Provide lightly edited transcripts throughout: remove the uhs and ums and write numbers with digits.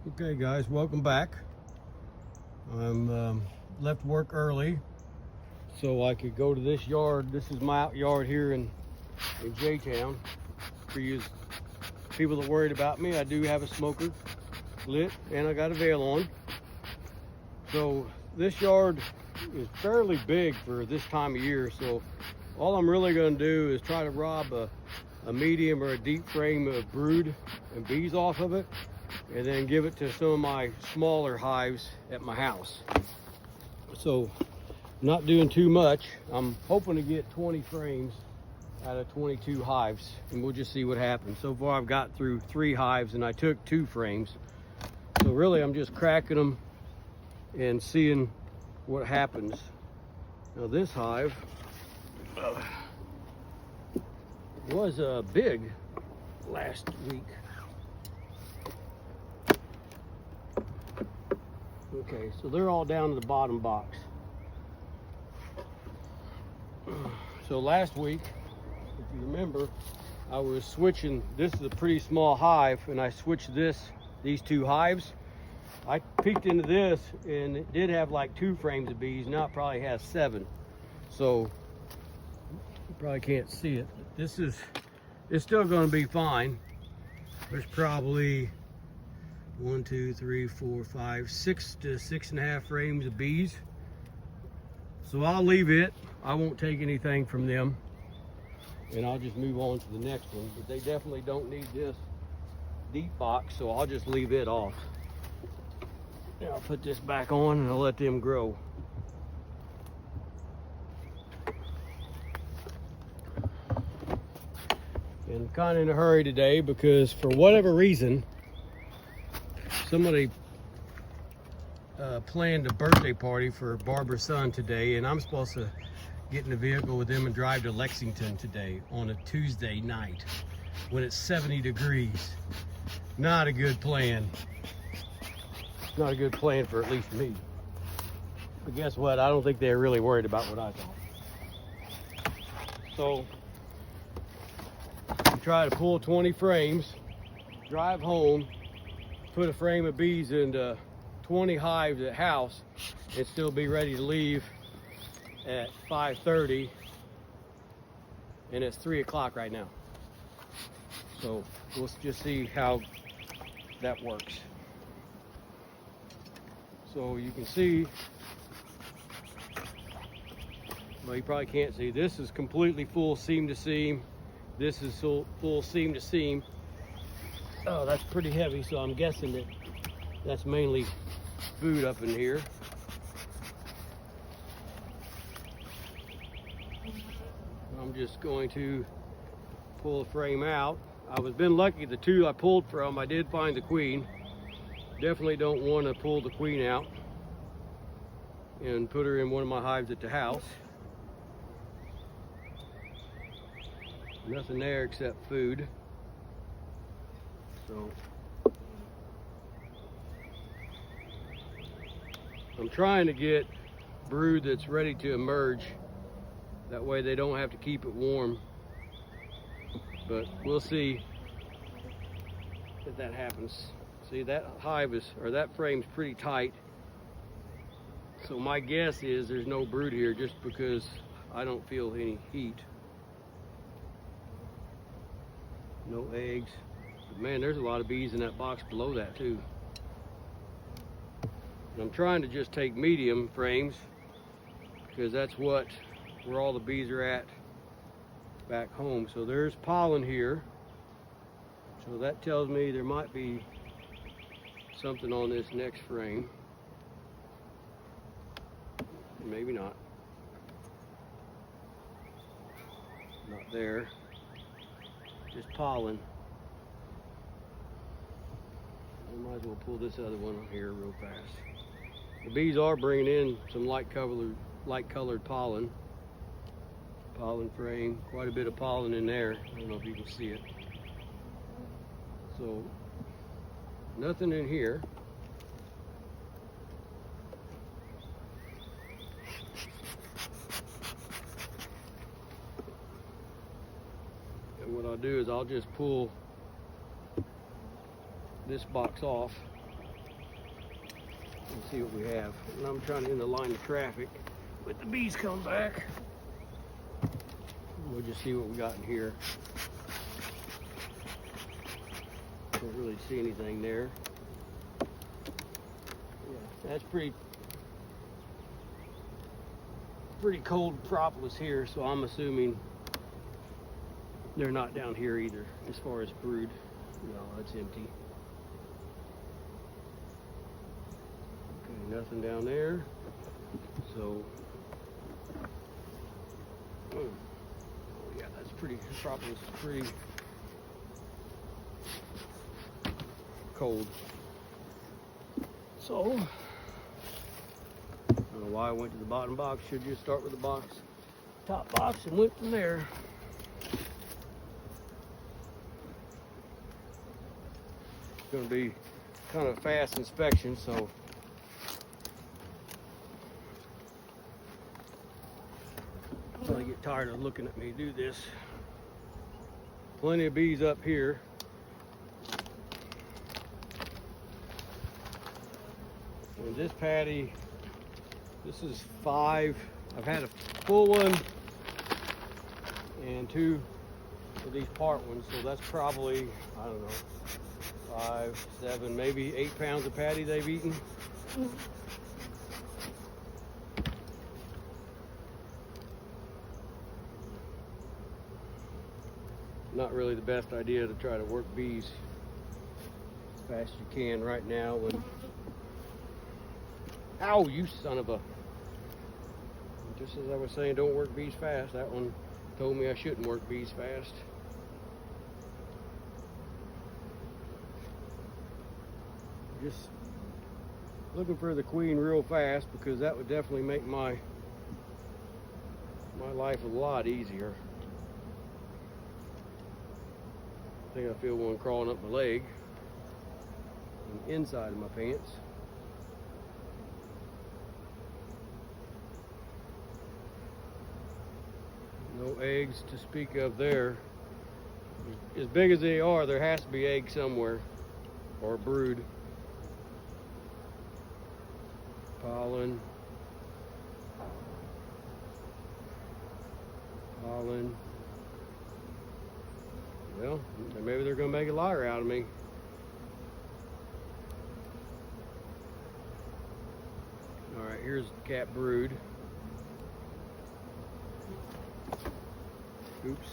Okay guys, welcome back. I'm left work early so I could go to this yard. This is my out yard here in J-Town. For you people that worried about me, I do have a smoker lit and I got a veil on. So this yard is fairly big for this time of year, so all I'm really going to do is try to rob a medium or a deep frame of brood and bees off of it, and then give it to some of my smaller hives at my house. So not doing too much. I'm hoping to get 20 frames out of 22 hives, and we'll just see what happens. So far I've got through 3 hives and I took 2 frames. So really I'm just cracking them and seeing what happens. Now this hive was big last week. Okay, so they're all down to the bottom box. So last week, if you remember, I was switching. This is a pretty small hive, and I switched these 2 hives. I peeked into this, and it did have like 2 frames of bees. Now it probably has 7. So you probably can't see it. But it's still going to be fine. There's probably 1, 2, 3, 4, 5, 6 to 6.5 frames of bees. So I'll leave it. I won't take anything from them, and I'll just move on to the next one. But they definitely don't need this deep box, so I'll just leave it off. Now I'll put this back on and I'll let them grow. And I'm kind of in a hurry today because for whatever reason, somebody planned a birthday party for Barbara's son today, and I'm supposed to get in the vehicle with them and drive to Lexington today on a Tuesday night when it's 70 degrees. Not a good plan. Not a good plan for at least me. But guess what? I don't think they're really worried about what I thought. So I try to pull 20 frames, drive home, put a frame of bees into 20 hives at house, and still be ready to leave at 5:30, and it's 3 o'clock right now. So we'll just see how that works. So you can see, well, you probably can't see, this is completely full seam to seam. This is full seam to seam. Oh, that's pretty heavy, so I'm guessing that that's mainly food up in here. I'm just going to pull the frame out. I've been lucky, the 2 I pulled from, I did find the queen. Definitely don't want to pull the queen out and put her in one of my hives at the house. Nothing there except food. So I'm trying to get brood that's ready to emerge. That way they don't have to keep it warm. But we'll see if that happens. See, that hive is, or that frame's pretty tight. So my guess is there's no brood here just because I don't feel any heat. No eggs. But man, there's a lot of bees in that box below that too. And I'm trying to just take medium frames because that's where all the bees are at back home. So there's pollen here. So that tells me there might be something on this next frame. Maybe not. Not there. Just pollen. I might as well pull this other one here real fast. The bees are bringing in some light colored pollen. Pollen frame, quite a bit of pollen in there. I don't know if you can see it. So nothing in here. And what I'll do is I'll just pull this box off and see what we have. And I'm trying to end the line of traffic, but the bees come back. We'll just see what we got in here. Don't really see anything there. Yeah, that's pretty cold propolis here, so I'm assuming they're not down here either as far as brood. No, that's empty. Okay, nothing down there. So, oh yeah, that's pretty, propolis is pretty cold. So, I don't know why I went to the bottom box. Should just start with the box, top box, and went from there. It's going to be kind of fast inspection, so until I get tired of looking at me do this. Plenty of bees up here. And this patty, this is 5. I've had a full one and 2 of these part ones, so that's probably, I don't know, 5, 7, maybe 8 pounds of patty they've eaten. Not really the best idea to try to work bees as fast as you can right now when, ow, you son of a, just as I was saying don't work bees fast, that one told me I shouldn't work bees fast. Just looking for the queen real fast because that would definitely make my life a lot easier. I think I feel one crawling up my leg and the inside of my pants. No eggs to speak of there. As big as they are, there has to be eggs somewhere or brood. Pollen. Well, maybe they're going to make a liar out of me. All right, here's the cat brood. Oops.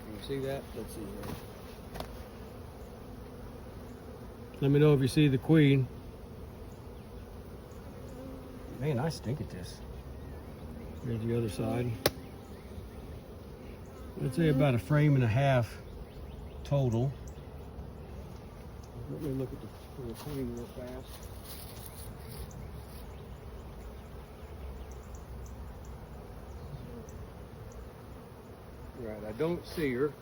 Can you see that? Let's see here. Let me know if you see the queen. Man, I stink at this. Here's the other side. I'd say about 1.5 frames total. Let me look at the queen real fast. Right, I don't see her.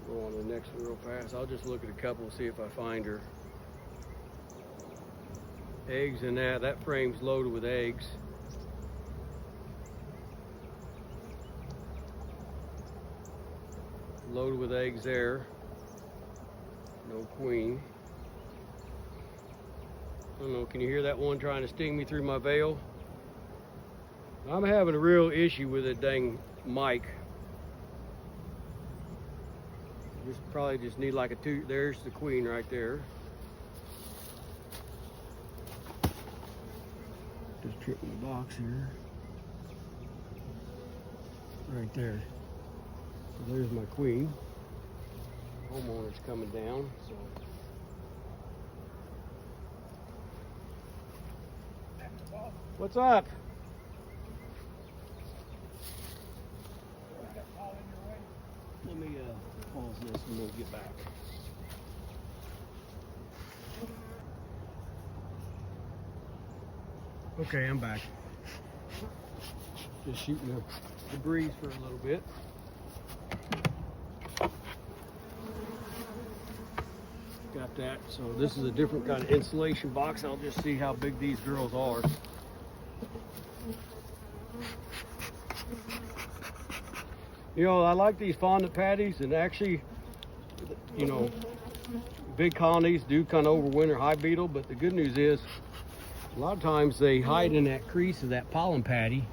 Go on to the next one real fast. I'll just look at a couple, see if I find her. Eggs in that frame's loaded with eggs. Loaded with eggs there. No queen. I don't know, can you hear that one trying to sting me through my veil? I'm having a real issue with that dang mic. Probably just need like a two. There's the queen right there. Just tripping the box here. Right there. So there's my queen. Homeowner's coming down. So. What's up? Let me pause this and we'll get back. Okay, I'm back. Just shooting the breeze for a little bit. Got that. So this is a different kind of insulation box. I'll just see how big these girls are. You know, I like these fondant patties, and actually, you know, big colonies do kind of overwinter hive beetle, but the good news is a lot of times they hide in that crease of that pollen patty,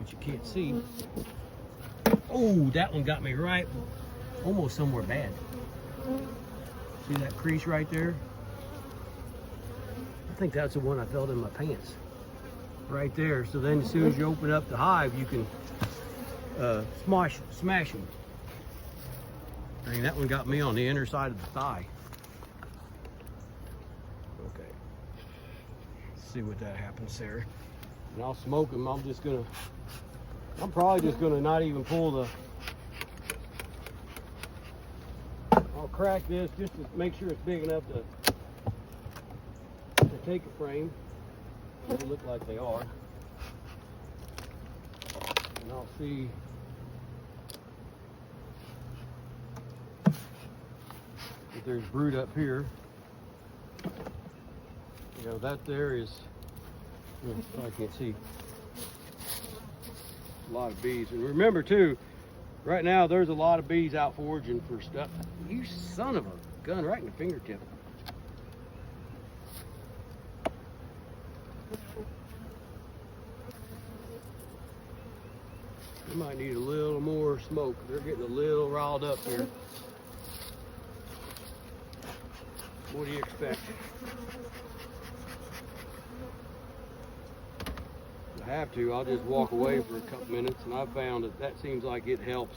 which you can't see. Oh, that one got me right, almost somewhere bad. See that crease right there? I think that's the one I felt in my pants. Right there. So then as soon as you open up the hive, you can smash them. I mean, that one got me on the inner side of the thigh. Okay. Let's see what that happens there. And I'll smoke them. I'm probably just gonna not even pull the, I'll crack this just to make sure it's big enough to take a frame. They look like they are. And I'll see if there's brood up here. You know, that there is, I can't see, a lot of bees. And remember too, right now there's a lot of bees out foraging for stuff. You son of a gun, right in the fingertip. I might need a little more smoke. They're getting a little riled up here. What do you expect? If I have to, I'll just walk away for a couple minutes, and I've found that seems like it helps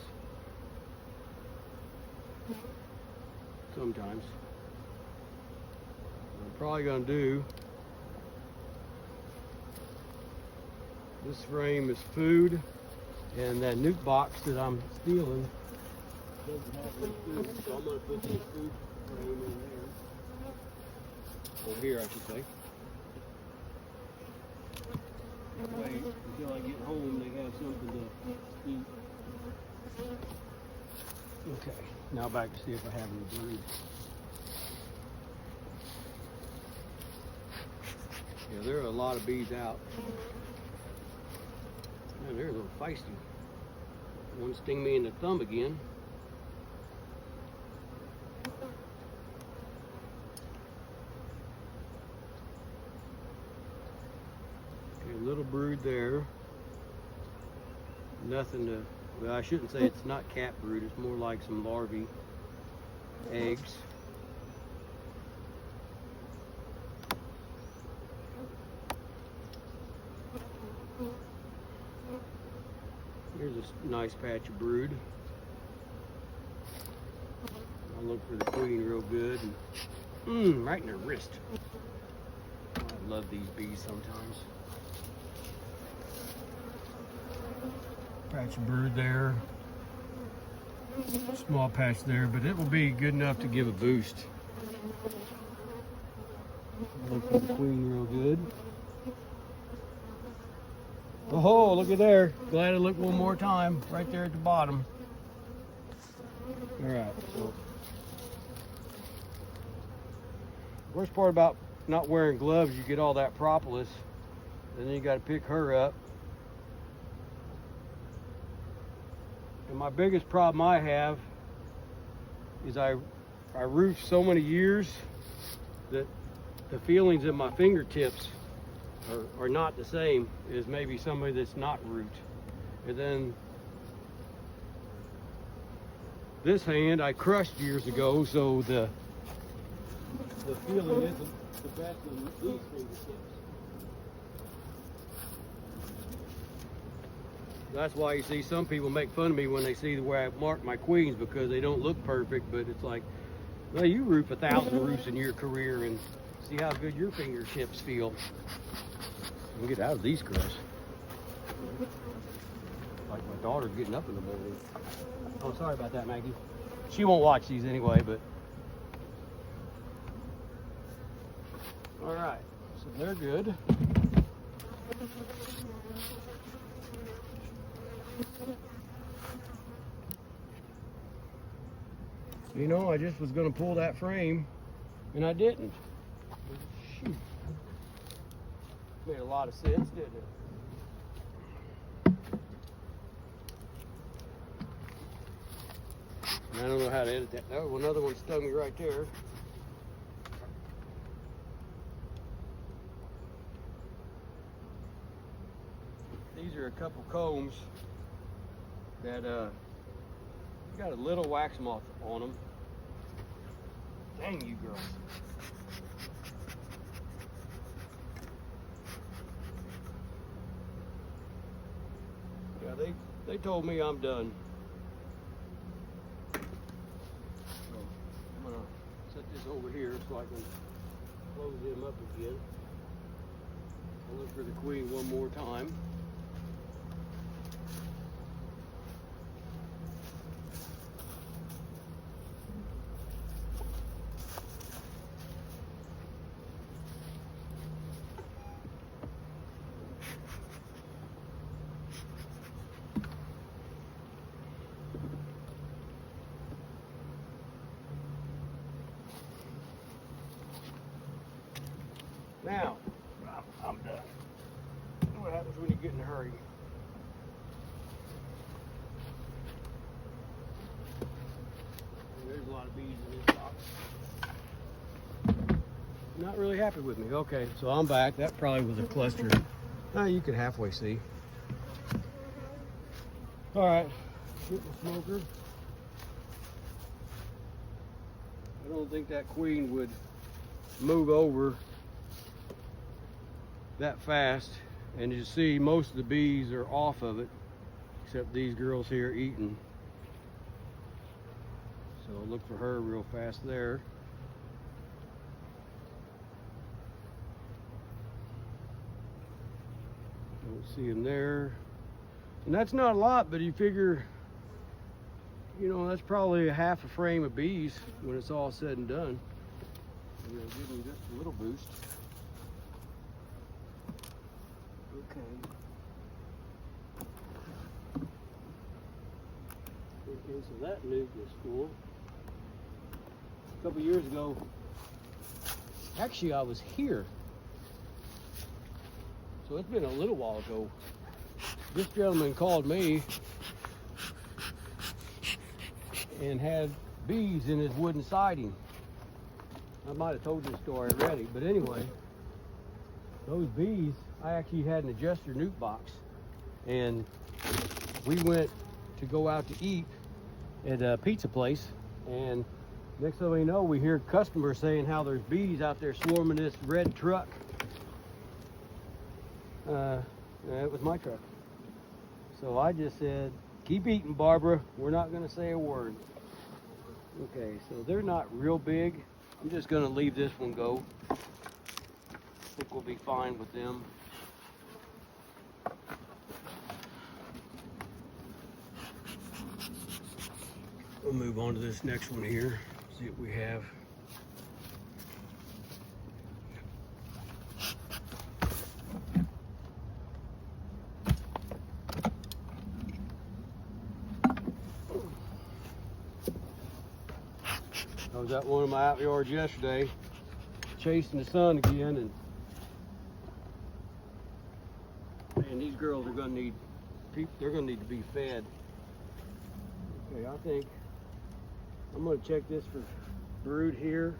sometimes. What I'm probably going to do, this frame is food, and that nuke box that I'm stealing doesn't have any food, so I'm going to put this food frame in there. Or here, I should say. That way, until I get home, they have something to eat. Okay, now back to see if I have any brood. Yeah, there are a lot of bees out. Man, they're a little feisty. One sting me in the thumb again. Okay, a little brood there. Nothing to, well, I shouldn't say it's not cat brood, it's more like some larvae eggs. Here's a nice patch of brood. I'll look for the queen real good. And, right in her wrist. Oh, I love these bees sometimes. Patch of brood there. Small patch there, but it will be good enough to give a boost. Look for the queen real good. Oh, look at there. Glad I looked one more time. Right there at the bottom. All right. So, worst part about not wearing gloves, you get all that propolis, and then you got to pick her up. And my biggest problem I have is I roofed so many years that the feelings in my fingertips are not the same as maybe somebody that's not roofed. And then this hand I crushed years ago, so the feeling isn't the best in these fingertips. That's why you see some people make fun of me when they see the way I mark my queens, because they don't look perfect, but it's like, well, you roof 1,000 roofs in your career and see how good your fingertips feel. We'll get out of these girls. Like my daughter's getting up in the morning. Oh, sorry about that, Maggie. She won't watch these anyway, but. All right, so they're good. You know, I just was gonna pull that frame and I didn't. Shoot. Made a lot of sense, didn't it? And I don't know how to edit that. Oh, another one stung me right there. These are a couple combs that got a little wax moth on them. Dang you girls. Yeah, they told me I'm done. So I'm gonna set this over here so I can close them up again. I'll look for the queen one more time. Now, I'm done. What happens when you get in a hurry? There's a lot of bees in this box. Not really happy with me. Okay, so I'm back. That probably was a cluster. You could halfway see. All right, get the smoker. I don't think that queen would move over that fast, and you see most of the bees are off of it except these girls here eating. So I'll look for her real fast there. Don't see him there, and that's not a lot, but you figure, you know, that's probably a half a frame of bees when it's all said and done. I'm gonna give them just a little boost. Okay. Okay, so that nuke is full. A couple years ago, actually I was here. So it's been a little while ago. This gentleman called me and had bees in his wooden siding. I might have told this story already, but anyway, those bees, I actually had an adjuster nuke box, and we went to go out to eat at a pizza place, and next thing we know, we hear customers saying how there's bees out there swarming this red truck. It was my truck. So I just said, keep eating, Barbara. We're not gonna say a word. Okay, so they're not real big. I'm just gonna leave this one go. I think we'll be fine with them. We'll move on to this next one here, see what we have. I was at one of my out yards yesterday, chasing the sun again, and these girls are gonna need, they're gonna need to be fed. Okay, I think I'm gonna check this for brood here.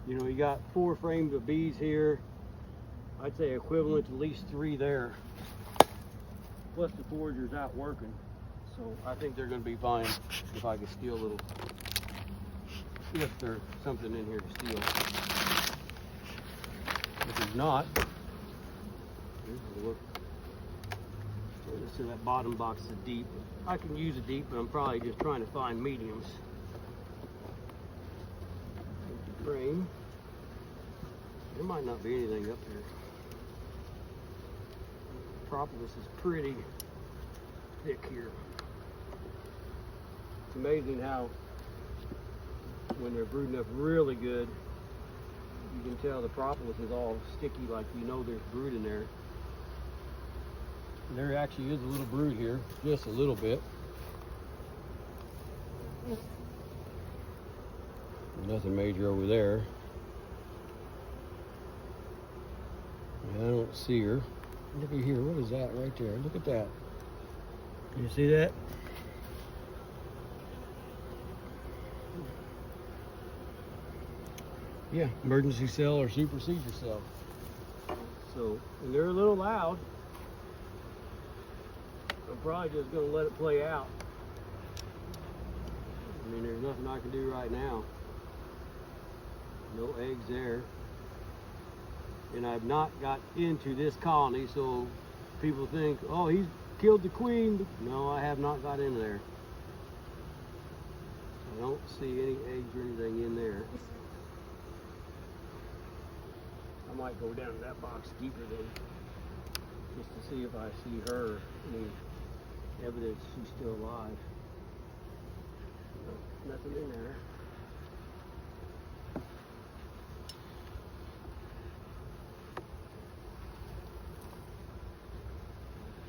You know, you got 4 frames of bees here. I'd say equivalent to at least 3 there. Plus the foragers out working. So I think they're gonna be fine if I can steal a little, if there's something in here to steal. If there's not, here's a look. So that bottom box is deep. I can use a deep, but I'm probably just trying to find mediums. Frame. There might not be anything up here. Propolis is pretty thick here. It's amazing how when they're brooding up really good, you can tell the propolis is all sticky, like you know there's brood in there. There actually is a little brood here, just a little bit. Nothing major over there. I don't see her. Look at here, what is that right there? Look at that. Can you see that? Yeah, emergency cell or supersedure cell. So, and they're a little loud. I'm probably just gonna let it play out. I mean, there's nothing I can do right now. No eggs there. And I've not got into this colony, so people think, oh, he's killed the queen. No, I have not got into there. I don't see any eggs or anything in there. I might go down to that box deeper then, just to see if I see her, any evidence she's still alive. No, nothing in there.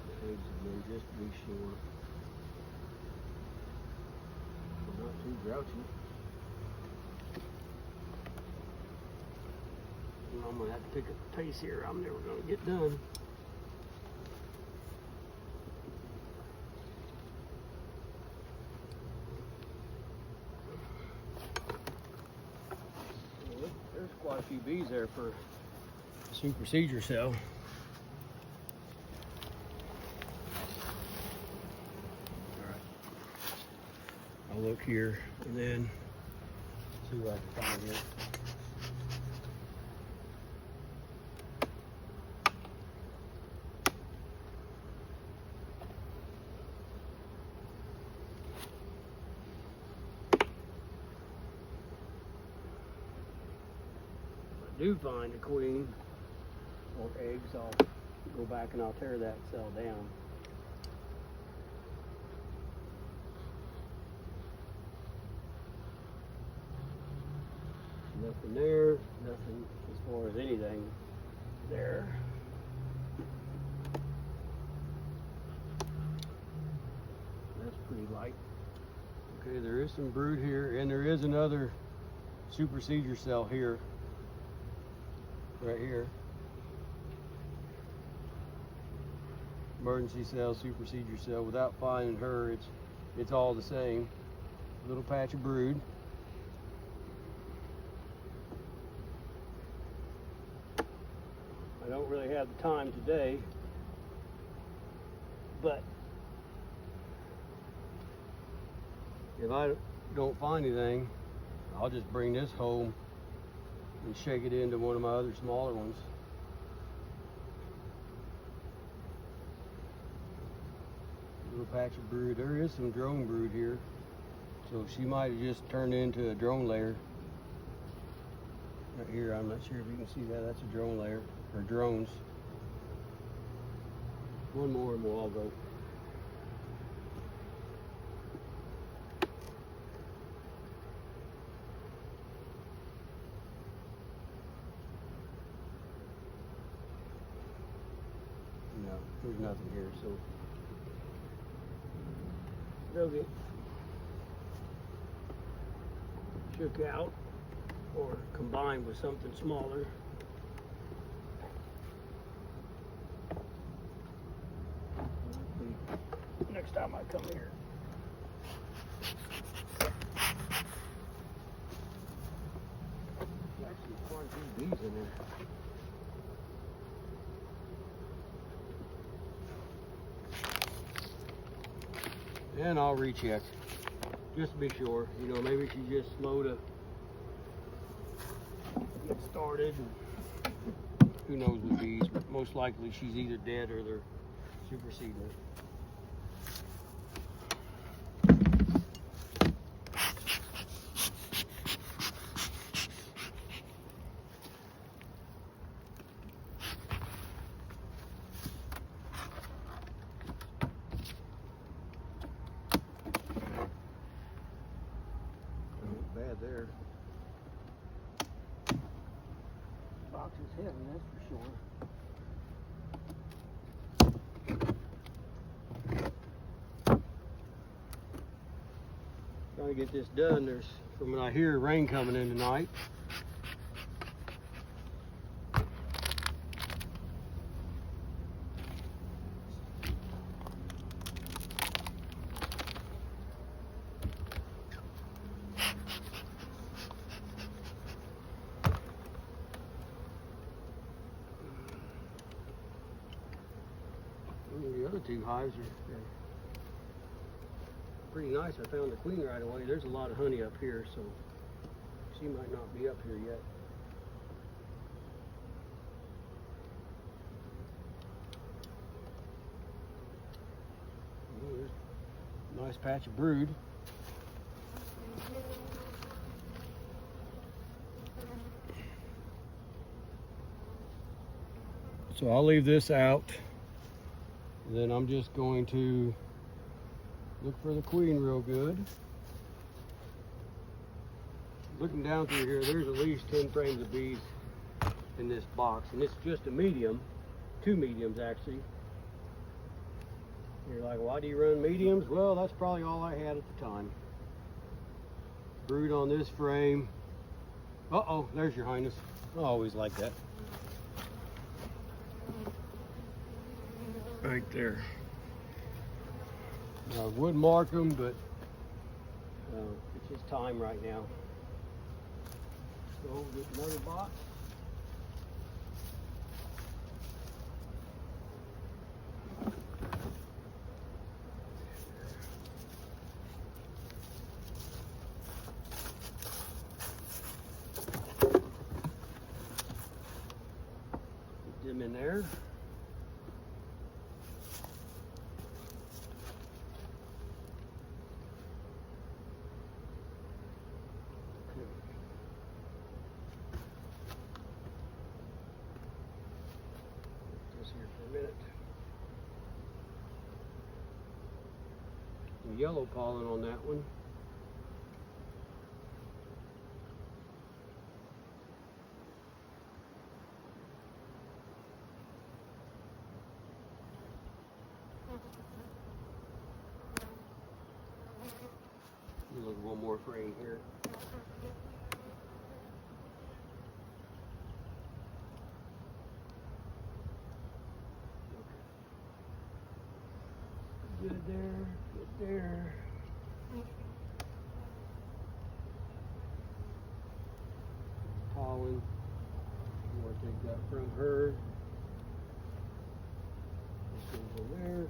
The eggs again, just to be sure. They're not too grouchy. I'm gonna have to pick up the pace here. I'm never gonna get done. Well, there's quite a few bees there for a supersedure cell. All right. I'll look here and then see what I can find here. Do find a queen or eggs, I'll go back and I'll tear that cell down. Nothing there, nothing as far as anything there. That's pretty light. Okay, there is some brood here, and there is another supersedure cell here. Right here. Emergency cell, supersedure cell. Without finding her, it's all the same. Little patch of brood. I don't really have the time today, but if I don't find anything, I'll just bring this home and shake it into one of my other smaller ones. Little patch of brood. There is some drone brood here, so she might have just turned into a drone layer. Right here, I'm not sure if you can see that. That's a drone layer, or drones. One more and we'll all go. No, there's nothing here, so they'll get shook out or combined with something smaller. Next time I come here. There's actually quite a few bees in there. And I'll recheck, just to be sure. You know, maybe she's just slow to get started. Who knows with bees, but most likely she's either dead or they're superseding her. Bad there. Box is heavy, that's for sure. Trying to get this done. There's, from when I hear rain coming in tonight. The other two hives are pretty nice. I found the queen right away. There's a lot of honey up here, so she might not be up here yet. Oh, there's a nice patch of brood. So I'll leave this out. Then I'm just going to look for the queen real good. Looking down through here, there's at least 10 frames of bees in this box, and it's just a medium, 2 mediums actually. You're like, why do you run mediums? Well, that's probably all I had at the time. Brood on this frame. Uh-oh, there's your highness. I always like that. Right there. I would mark them, but it's just time right now. So get another box. Put them in there. Yellow pollen on that one. Look at one more frame here. Good there, good there. Pollen. I'm going to take that from her. This goes in there.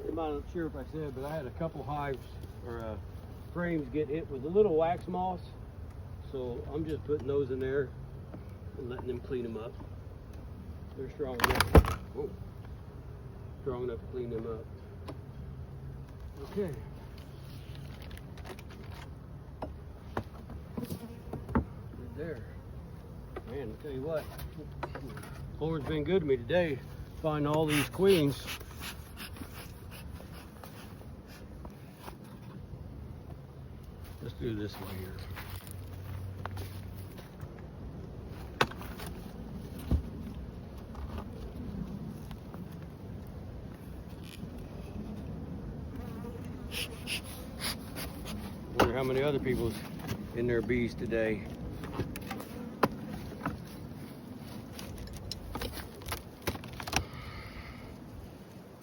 I'm not sure if I said, but I had a couple hives or frames get hit with a little wax moss. So I'm just putting those in there and letting them clean them up. They're strong enough. Whoa. Strong enough to clean them up. Okay. Good there. Man, I'll tell you what, Lord's been good to me today. Find all these queens. Let's do this one here. Wonder how many other people's in their bees today.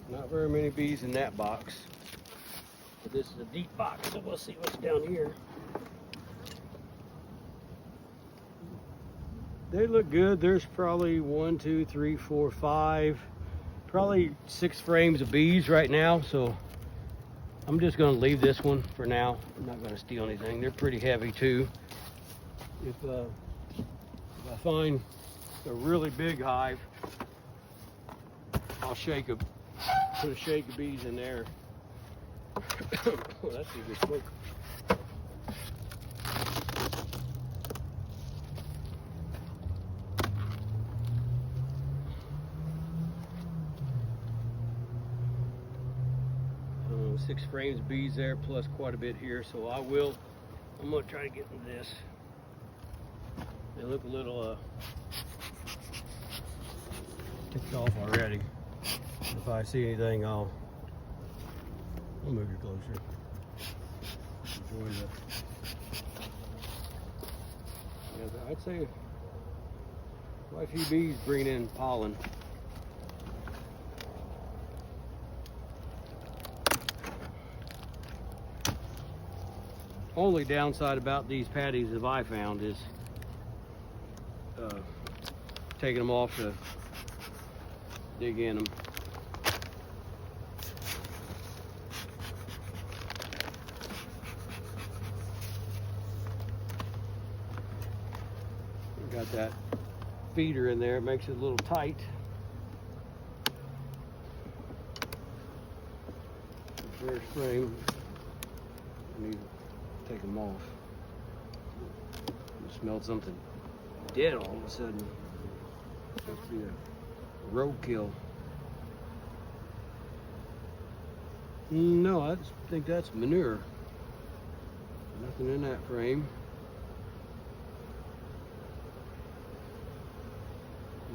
Not very many bees in that box. But this is a deep box, so we'll see what's down here. They look good. There's probably 1, 2, 3, 4, 5, probably 6 frames of bees right now, so I'm just going to leave this one for now. I'm not going to steal anything. They're pretty heavy too. If I find a really big hive, I'll put a shake of bees in there. Oh, that's a good smoke. Six frames of bees there, plus quite a bit here. So I'm gonna try to get into this. They look a little ticked off already. If I see anything, I'll move you closer. Enjoy that. Yeah, I'd say quite a few bees bringing in pollen. Only downside about these patties that I found is taking them off to dig in them. Got that feeder in there, it makes it a little tight. The first frame, I need to take them off. I smelled something dead all of a sudden. Must be a roadkill. No, I think that's manure. Nothing in that frame.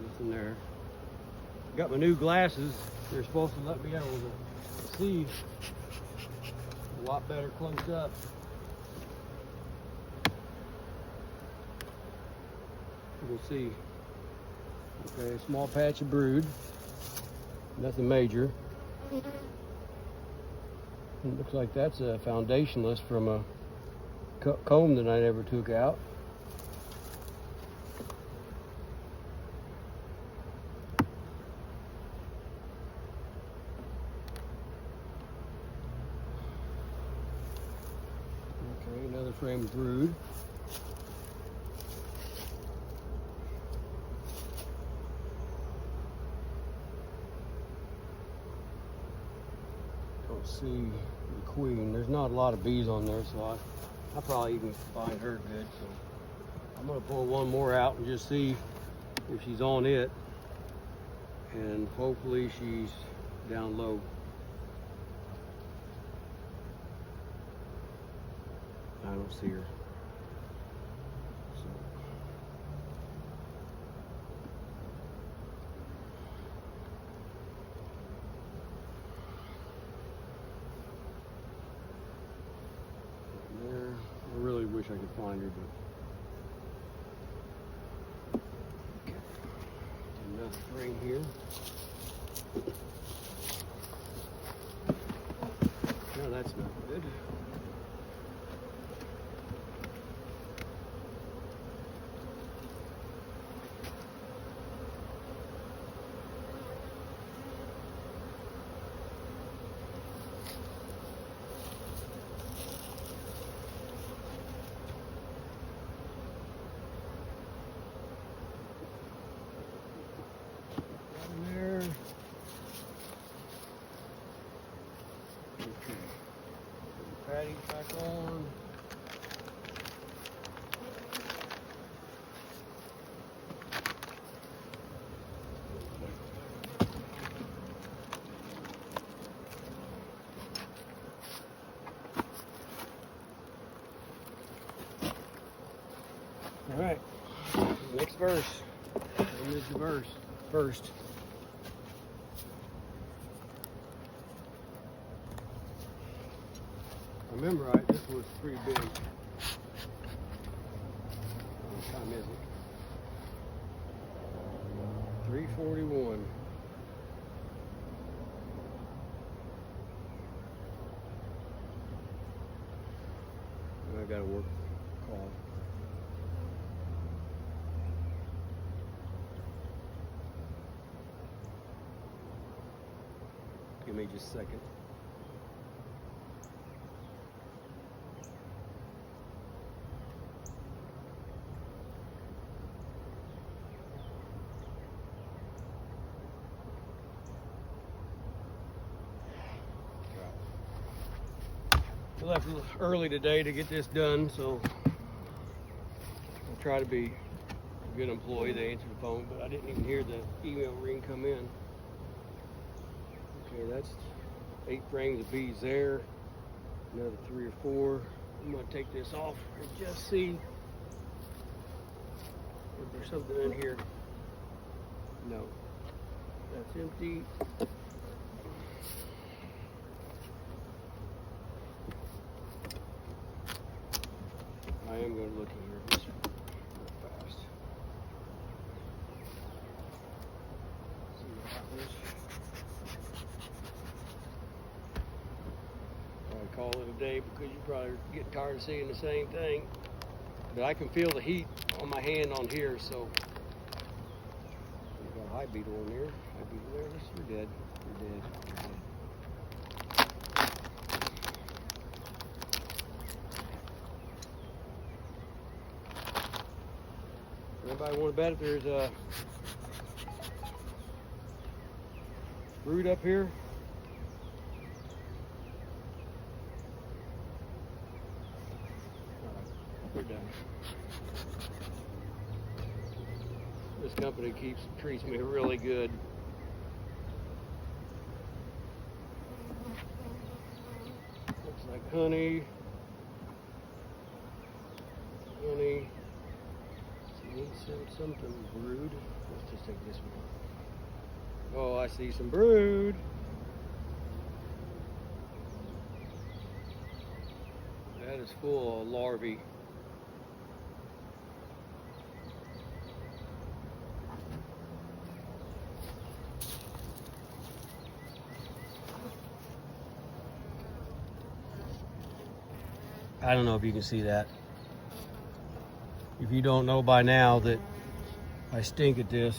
Nothing there. Got my new glasses. They're supposed to let me able to see a lot better close up. We'll see. Okay, small patch of brood. Nothing major. It looks like that's a foundationless from a comb that I never took out. Okay, another frame of brood. Don't see the queen. There's not a lot of bees on there, so I probably even find her good. So I'm gonna pull one more out and just see if she's on it, and hopefully she's down low. I don't see her. So there, I really wish I could find her, but okay. Another frame here. No, that's not good. There. Okay. Patty back on. All right. Next verse. Here's the verse first. I remember this was pretty big. What time is it? 3:41. I got a work call. Give me just a second. I left a little early today to get this done, so I'll try to be a good employee. They answered the phone, but I didn't even hear the email ring come in. Okay, that's 8 frames of bees there. Another 3 or 4. I'm gonna take this off and just see if there's something in here. No, that's empty. I am going to look in here just real fast. See what happens. I'll call it a day because you probably get tired of seeing the same thing. But I can feel the heat on my hand on here, so. We've got a high beetle in here. High beetle there. You're dead. You're dead. You're dead. Anybody want to bet if there's a brood up here? They're done. This company treats me really good. Looks like honey. Honey. Need something brood. Let's just take this one. Oh, I see some brood. That is full of larvae. I don't know if you can see that. If you don't know by now that I stink at this.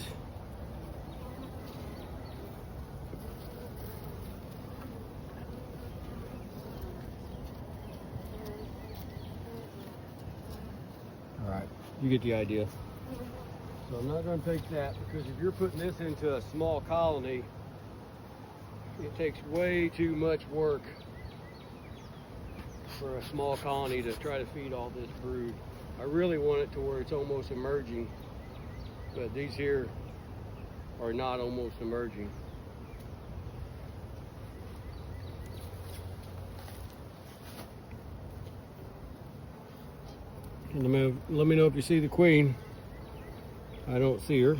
All right, you get the idea. So I'm not going to take that because if you're putting this into a small colony, it takes way too much work for a small colony to try to feed all this brood. I really want it to where it's almost emerging, but these here are not almost emerging. And let me know if you see the queen. I don't see her.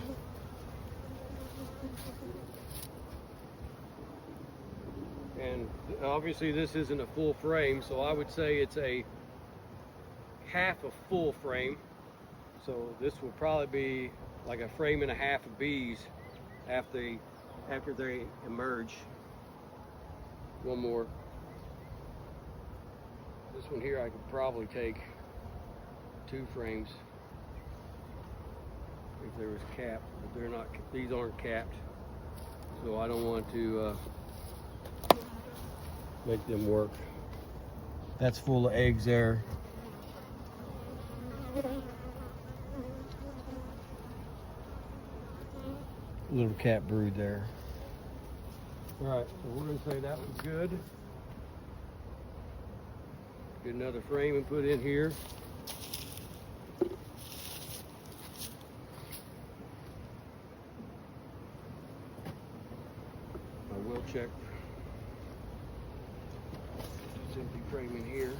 And obviously this isn't a full frame, so I would say it's a half a full frame. So this will probably be like a frame and a half of bees after they emerge. One more. This one here I could probably take 2 frames if there was capped, but they're not. These aren't capped, so I don't want to make them work. That's full of eggs there. Little cat brood there. All right, so we're gonna say that was good. Get another frame and put in here. I will check this empty frame in here.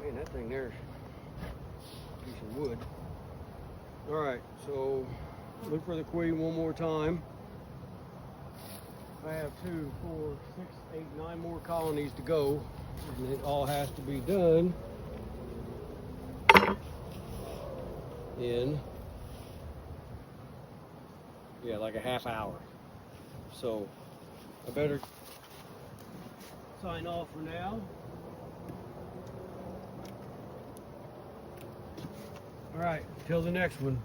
Man, that thing there's a piece of wood. All right, so look for the queen one more time. I have 2, 4, 6, 8, 9 more colonies to go, and it all has to be done in, yeah, like a half hour. So I better sign off for now. All right, till the next one.